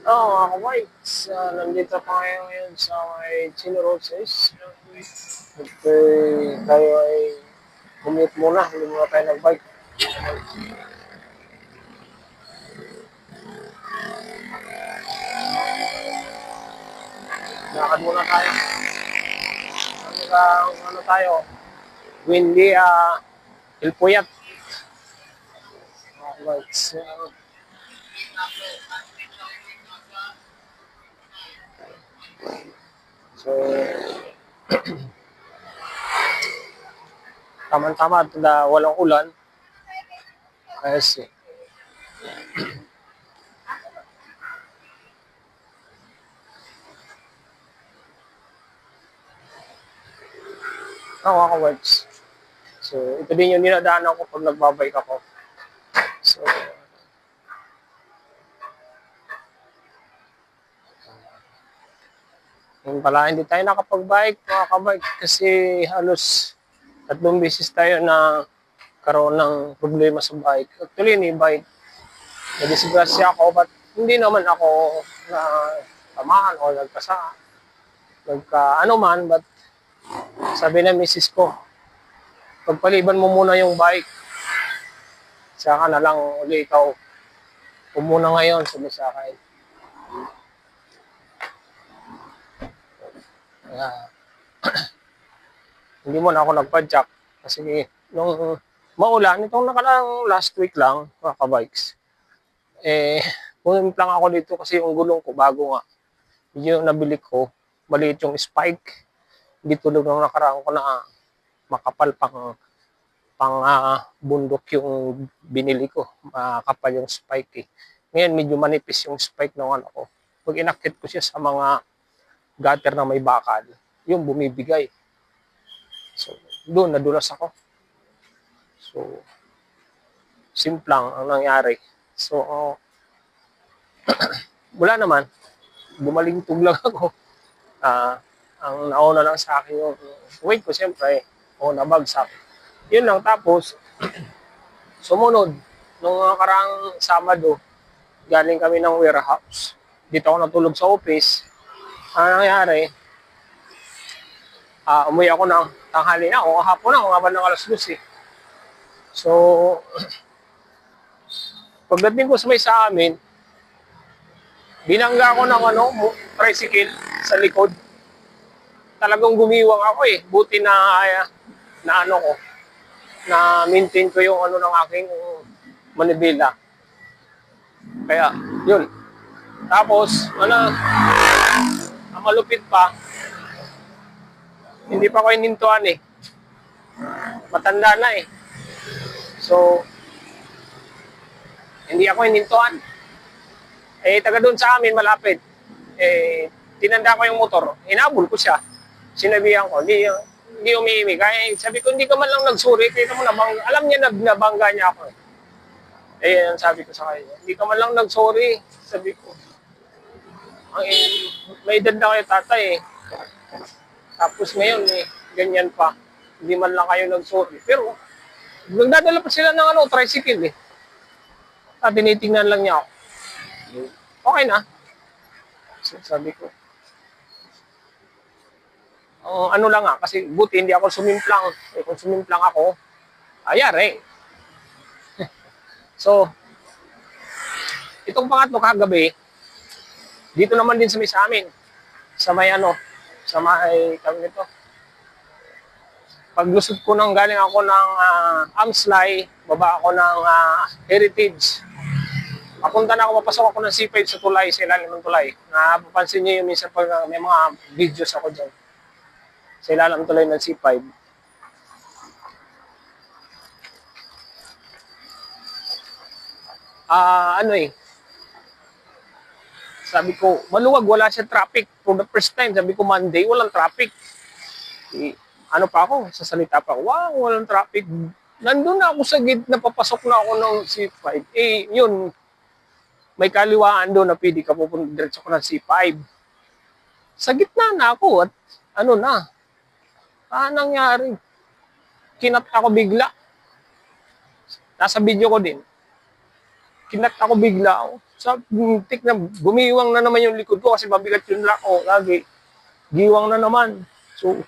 Oo, mga ka-bikes, nandito pa kayo ngayon sa may Chino Roses. At tayo ay commute muna, hindi muna tayo nag-bike. Lakad muna tayo. Ano tayo? Windy, El Puyat. Mga ka-bikes. So, tama-tama at walang ulan. Kasi, mga ka-bikes. So, ito din yung dinadaanan ko pag nagbabike ako. So, yun pala, hindi tayo nakapag-bike, mga ka-bike, kasi halos 3 beses tayo na karoon ng problema sa bike. Actually, ni bike, nadisgrasya ako, but hindi naman ako na tamaan o nagka ano man, but sabi na misis ko, pagpaliban mo muna yung bike, saka na lang uli ikaw umuna ngayon, sabi sa akin. Kaya, hindi mo na ako nagpa-jack kasi nung maulan, itong nakalang last week lang, mga ka-bikes, pumimplang ako dito kasi yung gulong ko bago nga. Yung nabili ko, maliit yung spike. Hindi tulog ng nakaraan ko na makapal pang bundok yung binili ko. Makapal yung spike eh. Ngayon medyo manipis yung spike ng ano ko. Pag inakit ko siya sa mga gutter na may bakal, yung bumibigay. So, doon nadulas ako. So, simplang ang nangyari. So, wala naman. Bumalingtog lang ako. Ang nauna lang sa akin yung weight ko, siyempre, nabagsak. Yun lang, tapos, sumunod, nung karang Sabado, galing kami ng warehouse. Dito ako natulog sa office. Ang nangyari, umuwi ako ng tanghali na, o hapon na, mga bandang alas 12 eh. So, pagdating ko sa may sa amin, binangga ako ng tricycle sa likod. Talagang gumiwang ako eh. Buti na maintain ko yung ng aking manibela. Kaya, yun. Tapos, ang malupit pa, hindi pa ko inintuan eh. Matanda na eh. So, hindi ako inintuan. Taga doon sa amin, malapit. Tinanda ko yung motor. Hinabol ko siya. Sinabihan ko, hindi umiimik. Kaya sabi ko, hindi ka man lang nagsuri. Kita mo, alam niya na nabangga niya ako. Yan sabi ko sa kanya. Hindi ka man lang nagsuri. Sabi ko, may edad na kayo tatay eh. Tapos ngayon ganyan pa. Hindi man lang kayo nagsuri. Pero, nagdadala pa sila ng tricycle eh. Tinitingnan lang niya ako. Okay na. So, sabi ko, ano lang kasi buti hindi ako sumimplang. Kung sumimplang ako, ayari. So, itong pangatlo kagabi, dito naman din sa amin. Sa may kami nito. Paglusot ko galing ako ng Amslay, baba ako ng Heritage. Papunta na ako, papasok ako ng C5 sa tulay, sa ilalim ng tulay. Napapansin niyo yung minsan pag may mga videos ako dyan. Sa ilalim ng tulay ng C5. Sabi ko, maluwag, wala siya traffic. For the first time, sabi ko, Monday, walang traffic. Pa ako, sasalita pa ako, wow, walang traffic. Nandun na ako sa gate, napapasok na ako ng C5. Yun, may kaliwaan doon na pwede ka pupunta diretso ko ng C5. Sa gitna na ako at nangyari? Kinat ako bigla. Nasa video ko din. Kinat ako bigla. Tik na gumiwang na naman yung likod ko kasi mabigat yung lock ko lagi. Giwang na naman. So,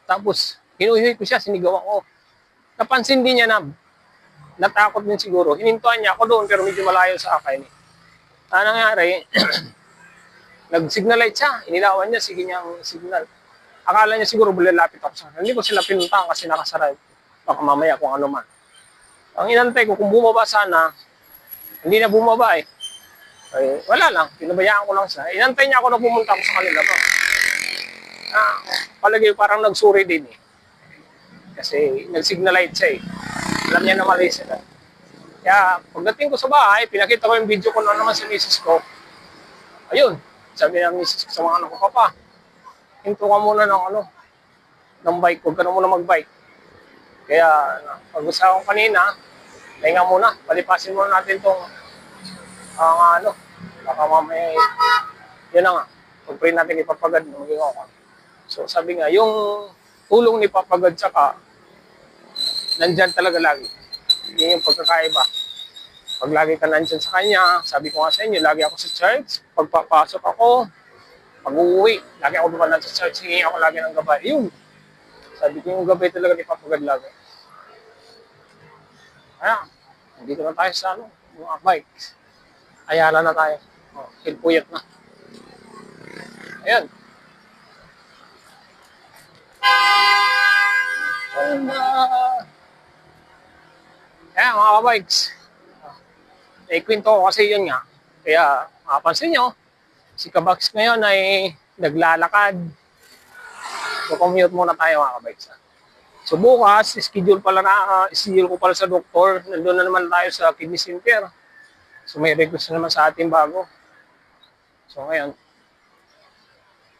tapos, inuwi ko siya, sinigawan ko. Napansin din niya na natakot din siguro. Hinintuan niya ako doon pero medyo malayo sa akin. Ano nangyari? Nag-signal light siya. Inilawan niya, sige niyang signal. Akala niya siguro bulalapit ako sa kanya. Hindi ko sila pinuntahan kasi nakasara. Baka mamaya kung ano man. Ang inantay ko, kung bumaba sana, hindi na bumaba eh. Ay, wala lang, pinabayaan ko lang siya. Inantay niya ako na pumunta ako sa kanila. Palagi parang nagsuri din eh. Kasi nag-signal light siya eh. Alam niya na mali sila. Kaya pagdating ko sa bahay, pinakita ko yung video ko na naman sa misis ko. Ayun, sabi ng misis ko sa mga anak ko, Papa, hinto ka muna ng bike, huwag ka na muna mag-bike. Kaya pag-usapan ko kanina, pahinga muna, palipasin muna natin itong baka mamaya, yun na nga, pag-pray natin ipapagad, maging ako. So sabi nga, yung tulong ni Papagad tsaka, nandyan talaga lagi. Yun yung pagkakaiba. Pag lagi ka nandyan sa kanya, sabi ko nga sa inyo, lagi ako sa church, pagpapasok ako, pag-uwi, lagi ako dumanan sa church, hingi ako lagi ng gabay. Yun, sabi ko yung gabay talaga ni Papagad lagi. Kaya, dito na tayo sa mga bikes. Ayala na tayo. Hilpuyat na. Ayan. Kaya mga kabikes, kwento ko kasi yun nga. Kaya makapansin nyo, si Kabaks ngayon ay naglalakad. So commute muna tayo mga kabikes. So bukas, schedule ko pala sa doktor. Nandun na naman tayo sa kidney center. So may request na naman sa ating bago. So ngayon,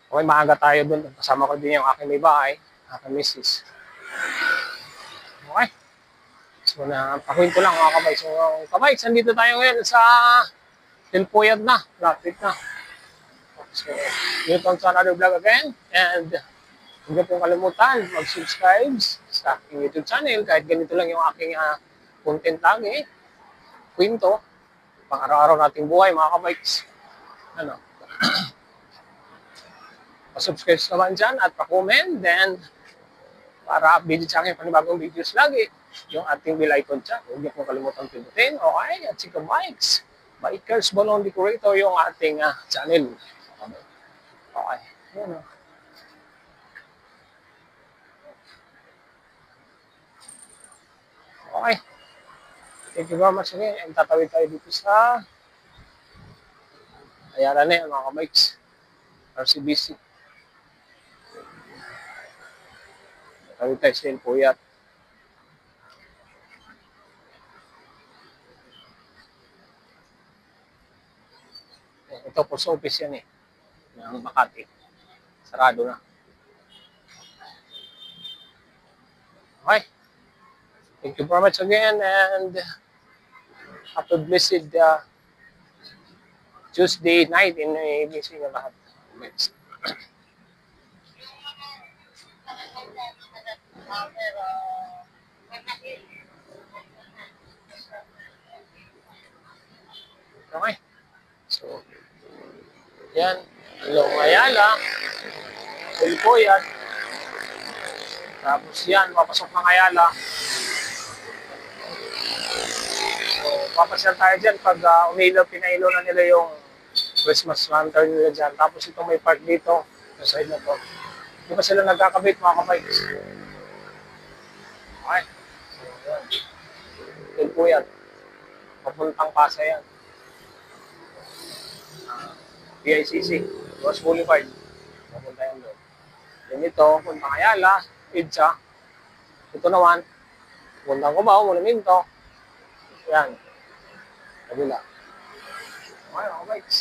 okay, maaga tayo dun. Kasama ko din yung aking may bahay, aking misis. Okay. So napakwento lang mga kabikes. So kabikes, nandito tayo ngayon sa Hilpuyat na. Lapit na. So, welcome to another vlog again. And huwag pong kalimutan mag-subscribe sa aking YouTube channel. Kahit ganito lang yung aking content lagi. Kwento. Pang araw-araw nating buhay mga kabikes. Pa-subscribe naman dyan at pa-comment. Then, para update sa akin panibagong videos lagi, yung ating bell icon dyan. Huwag niyo pong kalimutan pindutin. Okay? At si Kabikes, Bikers Balloon Decorator yung ating channel. Okay. Yan o. Okay. Thank you very much again. And tatawid tayo dito sa Ayala na yan mga kabikes. RCBC. Tatawid tayo sa Hilpuyat. Ito post office yan eh. Ng Makati. Sarado na. Okay. Thank you very much again and have a blessed Tuesday night in ABC na lahat. Okay. So, yan. Long Ayala. Hilpuyat. Tapos yan, papasok ng Ayala. So, papasyal tayo dyan pag pinailaw na nila yung Christmas lantern nila dyan. Tapos ito may park dito, sa side na to. Hindi pa sila nagkakabit mga kabikes. Okay. So, yan. Hilpuyat. Papuntang Pasay yan. PICC. Was Boulevard. Papunta yan doon. Then ito, puntang Ayala, EDSA. Ito naman, puntang Cubao, Monumento. Yan. Kabila. Okay, mga bikes.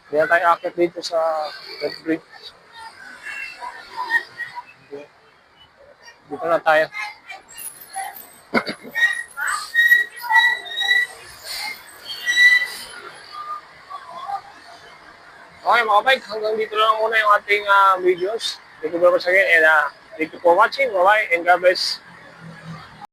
Hindi na tayo akit dito sa Red Bridge. Dito na tayo. Okay mga bike, hanggang dito lang muna yung ating videos. Thank you very much again and Thank you for watching. Bye-bye and God bless.